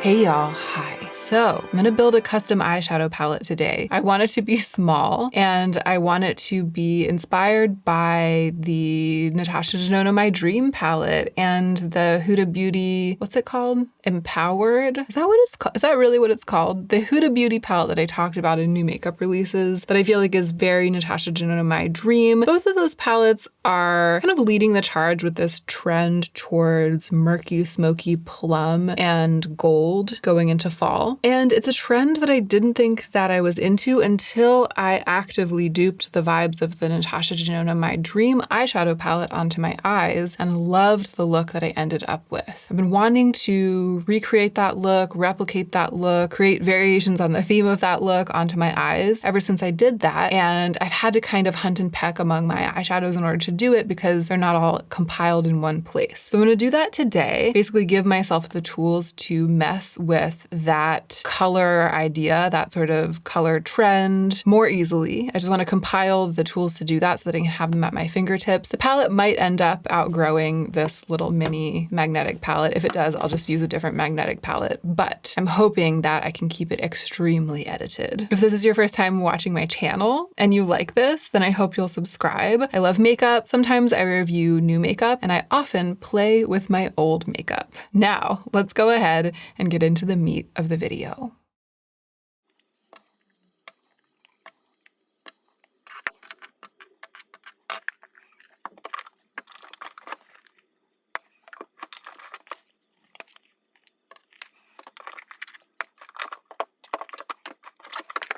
Hey y'all, hi. So I'm gonna build a custom eyeshadow palette today. I want it to be small and I want it to be inspired by the Natasha Denona My Dream palette and the Huda Beauty, what's it called? Empowered? Is that what it's called? Is that really what it's called? The Huda Beauty palette that I talked about in new makeup releases that I feel like is very Natasha Denona My Dream. Both of those palettes are kind of leading the charge with this trend towards murky, smoky plum and gold going into fall. And it's a trend that I didn't think that I was into until I actively duped the vibes of the Natasha Denona My Dream eyeshadow palette onto my eyes and loved the look that I ended up with. I've been wanting to recreate that look, replicate that look, create variations on the theme of that look onto my eyes ever since I did that. And I've had to kind of hunt and peck among my eyeshadows in order to do it because they're not all compiled in one place. So I'm gonna do that today, basically give myself the tools to mess with that color idea, that sort of color trend more easily. I just want to compile the tools to do that so that I can have them at my fingertips. The palette might end up outgrowing this little mini magnetic palette. If it does, I'll just use a different magnetic palette, but I'm hoping that I can keep it extremely edited. If this is your first time watching my channel and you like this, then I hope you'll subscribe. I love makeup. Sometimes I review new makeup and I often play with my old makeup. Now, let's go ahead and get into the meat of the video.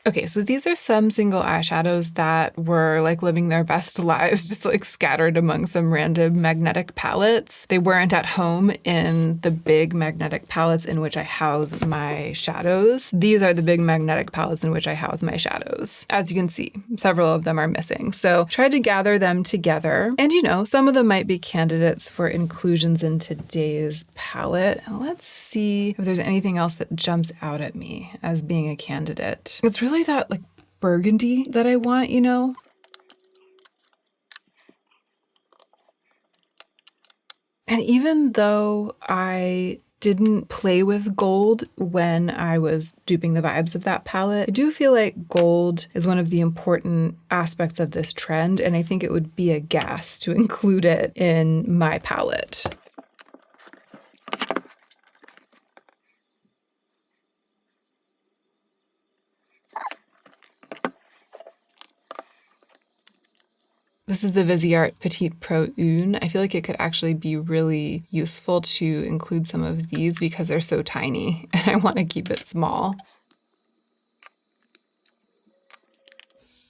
Okay, so these are some single eyeshadows that were like living their best lives, just like scattered among some random magnetic palettes. They weren't at home in the big magnetic palettes in which I house my shadows. These are the big magnetic palettes in which I house my shadows. As you can see, several of them are missing. So tried to gather them together. And you know, some of them might be candidates for inclusions in today's palette. And let's see if there's anything else that jumps out at me as being a candidate. It's really that like burgundy that I want, you know? And even though I didn't play with gold when I was duping the vibes of that palette, I do feel like gold is one of the important aspects of this trend, and I think it would be a gas to include it in my palette. This is the Viseart Petite Pro Une. I feel like it could actually be really useful to include some of these because they're so tiny and I want to keep it small.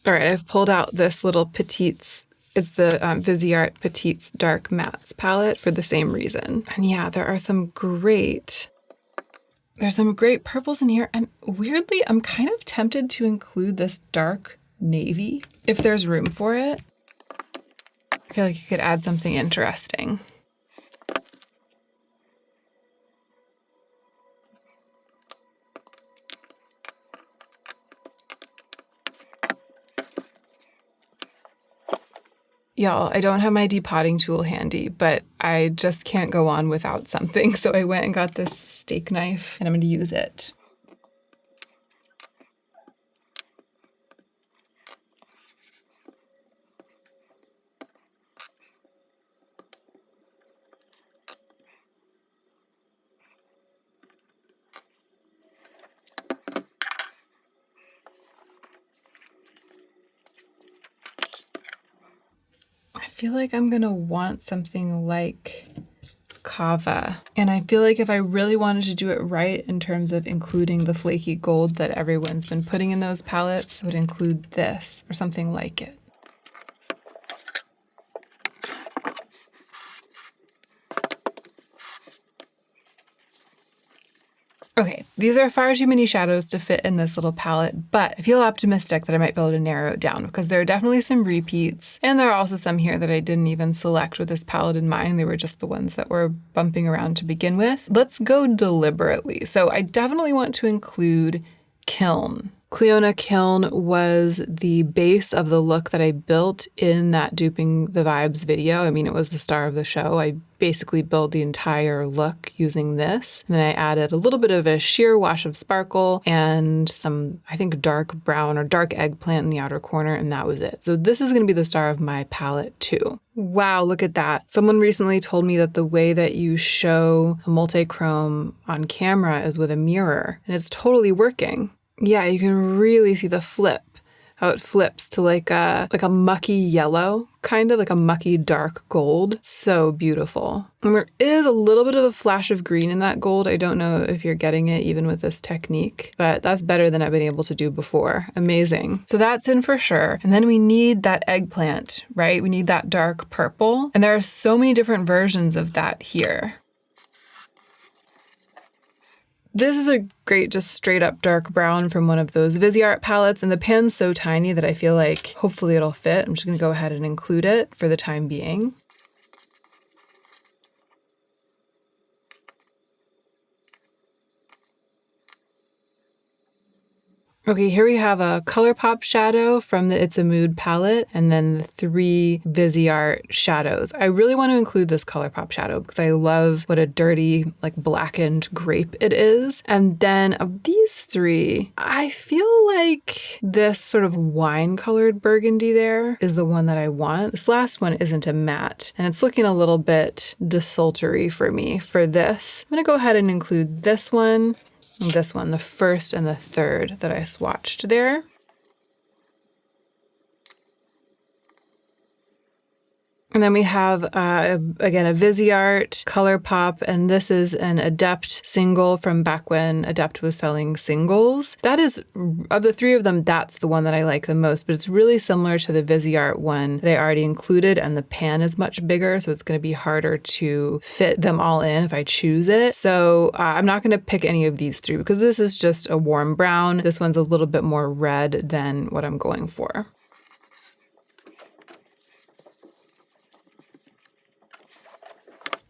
All right, I've pulled out this little Petites. It's the Viseart Petites Dark Mattes palette for the same reason. And yeah, there's some great purples in here. And weirdly, I'm kind of tempted to include this dark navy if there's room for it. I feel like you could add something interesting. Y'all, I don't have my depotting tool handy, but I just can't go on without something. So I went and got this steak knife and I'm going to use it. I feel like I'm gonna want something like Cava. And I feel like if I really wanted to do it right in terms of including the flaky gold that everyone's been putting in those palettes, I would include this or something like it. Okay, these are far too many shadows to fit in this little palette, but I feel optimistic that I might be able to narrow it down because there are definitely some repeats, and there are also some here that I didn't even select with this palette in mind. They were just the ones that were bumping around to begin with. Let's go deliberately. So I definitely want to include Kiln Cleona Kiln was the base of the look that I built in that Duping the Vibes video. I mean, it was the star of the show. I basically built the entire look using this. And then I added a little bit of a sheer wash of sparkle and some, I think, dark brown or dark eggplant in the outer corner, and that was it. So this is going to be the star of my palette too. Wow, look at that. Someone recently told me that the way that you show a multi-chrome on camera is with a mirror, and it's totally working. Yeah, you can really see the flip, how it flips to like a mucky yellow, kind of like a mucky dark gold. So beautiful. And there is a little bit of a flash of green in that gold. I don't know if you're getting it even with this technique, but that's better than I've been able to do before. Amazing. So that's in for sure. And then we need that eggplant, right? We need that dark purple. And there are so many different versions of that here. This is a great just straight up dark brown from one of those Viseart palettes, and the pan's so tiny that I feel like hopefully it'll fit. I'm just gonna go ahead and include it for the time being. Okay, here we have a ColourPop shadow from the It's a Mood palette, and then the 3 Viseart shadows. I really want to include this ColourPop shadow because I love what a dirty, like blackened grape it is. And then of these 3, I feel like this sort of wine-colored burgundy there is the one that I want. This last one isn't a matte, and it's looking a little bit desultory for me for this. I'm gonna go ahead and include this one. This one, the first and the third that I swatched there. And then we have, again, a Viseart ColourPop, and this is an Adept single from back when Adept was selling singles. That is, of the 3 of them, that's the one that I like the most, but it's really similar to the Viseart one that I already included, and the pan is much bigger, so it's going to be harder to fit them all in if I choose it. So I'm not going to pick any of these 3 because this is just a warm brown. This one's a little bit more red than what I'm going for.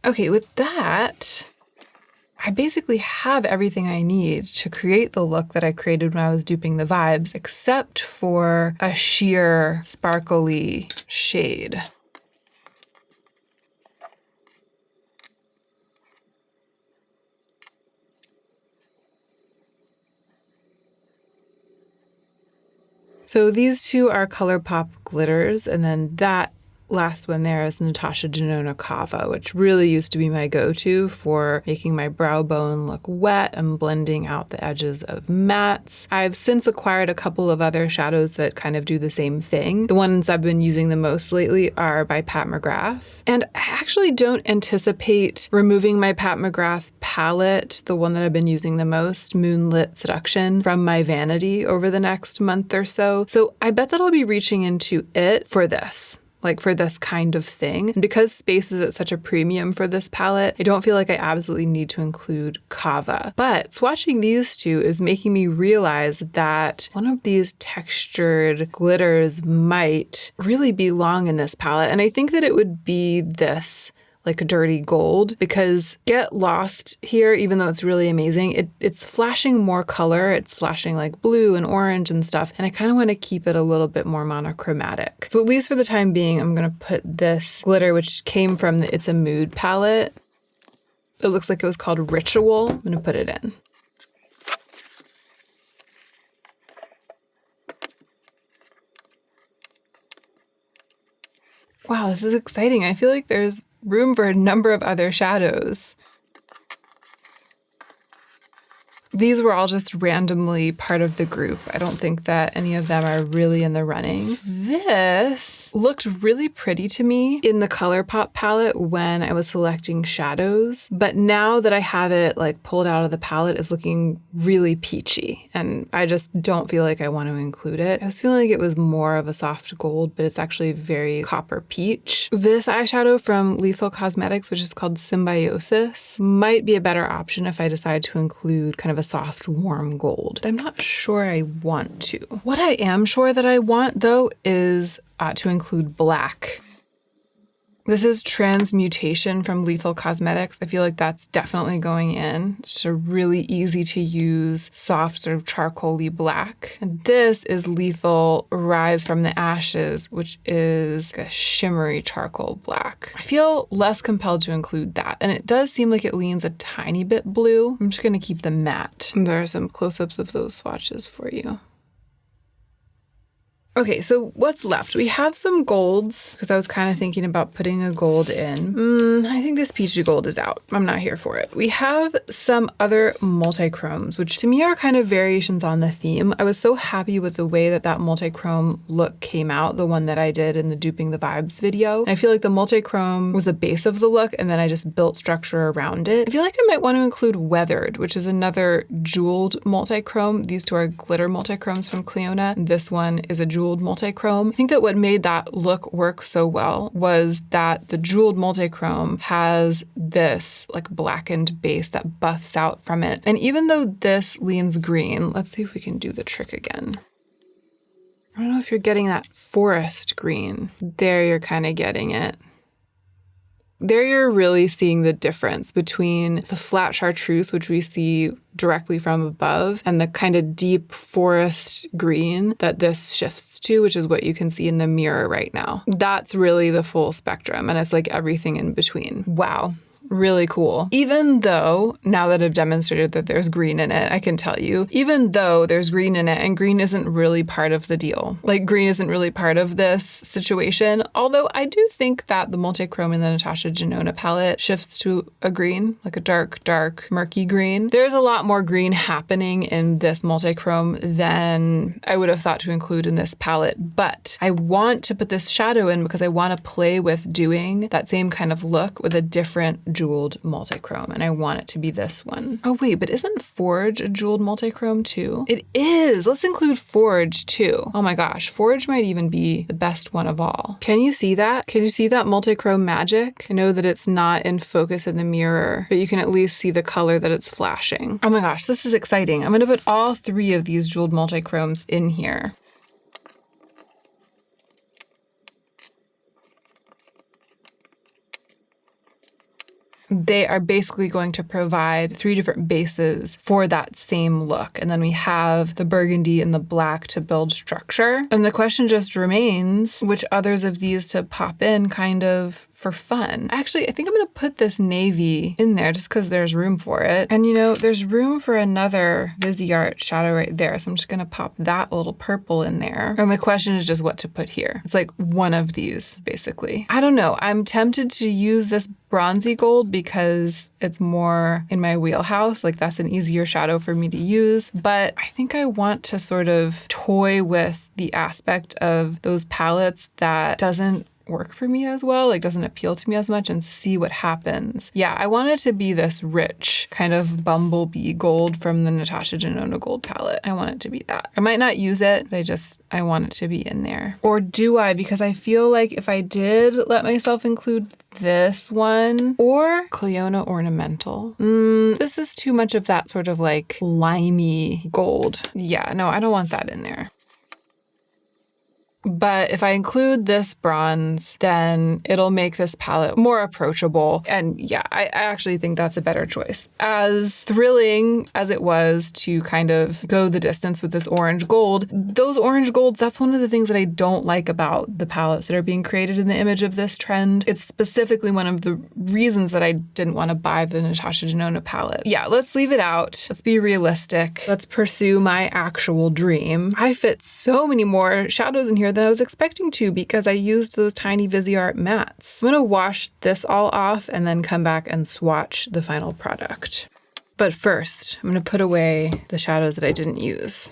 Okay, with that, I basically have everything I need to create the look that I created when I was duping the vibes, except for a sheer sparkly shade. So these 2 are ColourPop glitters, and then that last one there is Natasha Denona Cava, which really used to be my go-to for making my brow bone look wet and blending out the edges of mattes. I've since acquired a couple of other shadows that kind of do the same thing. The ones I've been using the most lately are by Pat McGrath. And I actually don't anticipate removing my Pat McGrath palette, the one that I've been using the most, Moonlit Seduction, from my vanity over the next month or so. So I bet that I'll be reaching into it for this. Like for this kind of thing. And because space is at such a premium for this palette, I don't feel like I absolutely need to include Cava. But swatching these 2 is making me realize that one of these textured glitters might really belong in this palette. And I think that it would be this, like a dirty gold, because Get Lost here, even though it's really amazing, it's flashing more color. It's flashing like blue and orange and stuff. And I kind of want to keep it a little bit more monochromatic. So at least for the time being, I'm going to put this glitter, which came from the It's a Mood palette. It looks like it was called Ritual. I'm going to put it in. Wow, this is exciting. I feel like there's room for a number of other shadows. These were all just randomly part of the group. I don't think that any of them are really in the running. This looked really pretty to me in the ColourPop palette when I was selecting shadows, but now that I have it like pulled out of the palette, it's looking really peachy, and I just don't feel like I want to include it. I was feeling like it was more of a soft gold, but it's actually very copper peach. This eyeshadow from Lethal Cosmetics, which is called Symbiosis, might be a better option if I decide to include kind of a soft, warm gold. I'm not sure I want to. What I am sure that I want, though, is to include black. This is Transmutation from Lethal Cosmetics. I feel like that's definitely going in. It's a really easy to use, soft, sort of charcoal-y black. And this is Lethal Rise from the Ashes, which is a shimmery charcoal black. I feel less compelled to include that. And it does seem like it leans a tiny bit blue. I'm just gonna keep the matte. And there are some close-ups of those swatches for you. Okay, so what's left? We have some golds, because I was kind of thinking about putting a gold in. I think this peachy gold is out. I'm not here for it. We have some other multi-chromes, which to me are kind of variations on the theme. I was so happy with the way that that multi-chrome look came out, the one that I did in the Duping the Vibes video. And I feel like the multi-chrome was the base of the look, and then I just built structure around it. I feel like I might want to include Weathered, which is another jeweled multi-chrome. These two are glitter multi-chromes from Cleona. This one is a jeweled multi-chrome. I think that what made that look work so well was that the jeweled multi-chrome has this like blackened base that buffs out from it. And even though this leans green, let's see if we can do the trick again. I don't know if you're getting that forest green. There you're kind of getting it. There you're really seeing the difference between the flat chartreuse, which we see directly from above, and the kind of deep forest green that this shifts to, which is what you can see in the mirror right now. That's really the full spectrum, and it's like everything in between. Wow. Really cool. Even though, now that I've demonstrated that there's green in it, I can tell you, even though there's green in it and green isn't really part of the deal, like green isn't really part of this situation, although I do think that the multi-chrome in the Natasha Denona palette shifts to a green, like a dark, dark, murky green. There's a lot more green happening in this multi-chrome than I would have thought to include in this palette, but I want to put this shadow in because I want to play with doing that same kind of look with a different jeweled multi-chrome, and I want it to be this one. Oh wait, but isn't Forge a jeweled multi-chrome too? It is! Let's include Forge too. Oh my gosh, Forge might even be the best one of all. Can you see that? Can you see that multi-chrome magic? I know that it's not in focus in the mirror, but you can at least see the color that it's flashing. Oh my gosh, this is exciting. I'm gonna put all three of these jeweled multi-chromes in here. They are basically going to provide three different bases for that same look. And then we have the burgundy and the black to build structure. And the question just remains, which others of these to pop in kind of for fun. Actually, I think I'm gonna put this navy in there just because there's room for it. And you know, there's room for another Viseart shadow right there. So I'm just gonna pop that little purple in there. And the question is just what to put here. It's like one of these, basically. I don't know. I'm tempted to use this bronzy gold because it's more in my wheelhouse. Like that's an easier shadow for me to use. But I think I want to sort of toy with the aspect of those palettes that doesn't work for me as well, like doesn't appeal to me as much, and see what happens. Yeah, I want it to be this rich kind of bumblebee gold from the Natasha Denona gold palette. I want it to be that. I might not use it, I want it to be in there. Or do I? Because I feel like if I did let myself include this one or Cleona Ornamental, this is too much of that sort of like limey gold. Yeah, no, I don't want that in there. But if I include this bronze, then it'll make this palette more approachable. And yeah, I actually think that's a better choice. As thrilling as it was to kind of go the distance with this orange gold, those orange golds, that's one of the things that I don't like about the palettes that are being created in the image of this trend. It's specifically one of the reasons that I didn't want to buy the Natasha Denona palette. Yeah, let's leave it out. Let's be realistic. Let's pursue my actual dream. I fit so many more shadows in here than I was expecting to because I used those tiny Viseart mattes. I'm gonna wash this all off and then come back and swatch the final product. But first, I'm gonna put away the shadows that I didn't use.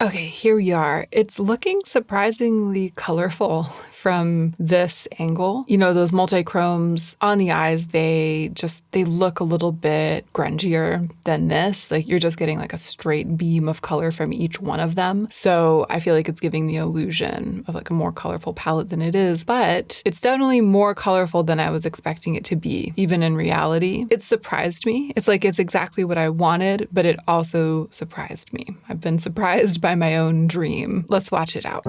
Okay, here we are. It's looking surprisingly colorful from this angle. You know, those multi-chromes on the eyes, they look a little bit grungier than this. Like you're just getting like a straight beam of color from each one of them. So I feel like it's giving the illusion of like a more colorful palette than it is, but it's definitely more colorful than I was expecting it to be. Even in reality, it surprised me. It's like it's exactly what I wanted, but it also surprised me. I've been surprised by my own dream. Let's watch it out.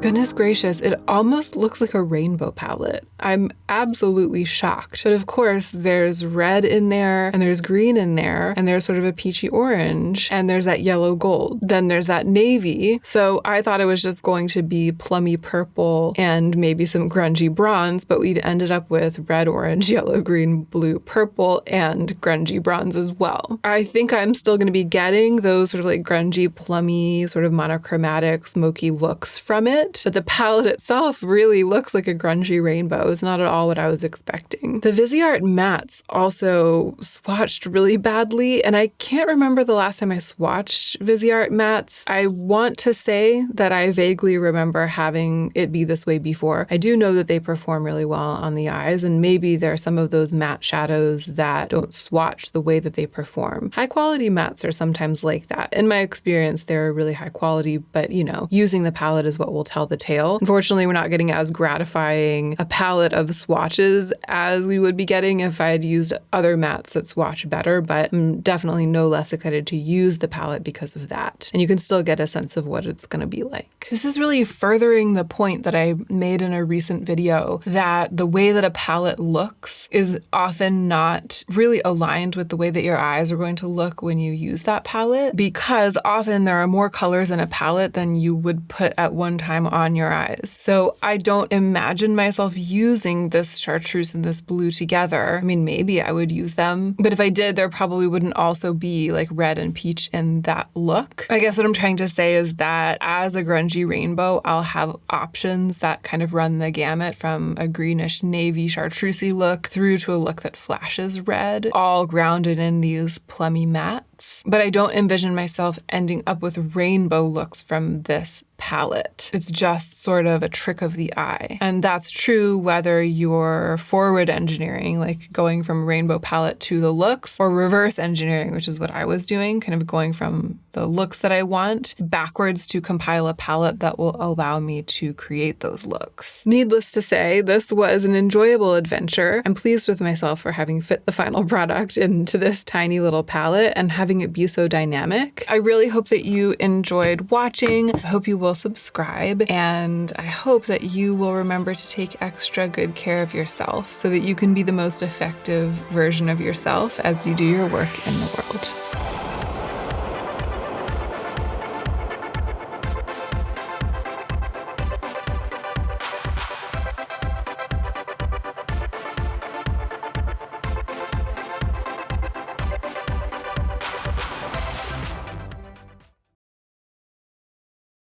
Goodness gracious, it almost looks like a rainbow palette. I'm absolutely shocked. But of course, there's red in there, and there's green in there, and there's sort of a peachy orange, and there's that yellow gold. Then there's that navy. So I thought it was just going to be plummy purple and maybe some grungy bronze, but we've ended up with red, orange, yellow, green, blue, purple, and grungy bronze as well. I think I'm still going to be getting those sort of like grungy, plummy, sort of monochromatic, smoky looks from it. But the palette itself really looks like a grungy rainbow. It's not at all what I was expecting. The Viseart mattes also swatched really badly, and I can't remember the last time I swatched Viseart mattes. I want to say that I vaguely remember having it be this way before. I do know that they perform really well on the eyes, and maybe there are some of those matte shadows that don't swatch the way that they perform. High quality mattes are sometimes like that. In my experience, they're really high quality, but you know, using the palette is what will tell the tale. Unfortunately, we're not getting as gratifying a palette of swatches as we would be getting if I had used other mattes that swatch better, but I'm definitely no less excited to use the palette because of that. And you can still get a sense of what it's going to be like. This is really furthering the point that I made in a recent video that the way that a palette looks is often not really aligned with the way that your eyes are going to look when you use that palette, because often there are more colors in a palette than you would put at one time on your eyes. So I don't imagine myself using this chartreuse and this blue together. I mean, maybe I would use them, but if I did, there probably wouldn't also be like red and peach in that look. I guess what I'm trying to say is that as a grungy rainbow, I'll have options that kind of run the gamut from a greenish navy chartreusey look through to a look that flashes red, all grounded in these plummy mattes. But I don't envision myself ending up with rainbow looks from this palette. It's just sort of a trick of the eye. And that's true whether you're forward engineering, like going from rainbow palette to the looks, or reverse engineering, which is what I was doing, kind of going from the looks that I want backwards to compile a palette that will allow me to create those looks. Needless to say, this was an enjoyable adventure. I'm pleased with myself for having fit the final product into this tiny little palette and having it be so dynamic. I really hope that you enjoyed watching. I hope you will subscribe, and I hope that you will remember to take extra good care of yourself so that you can be the most effective version of yourself as you do your work in the world.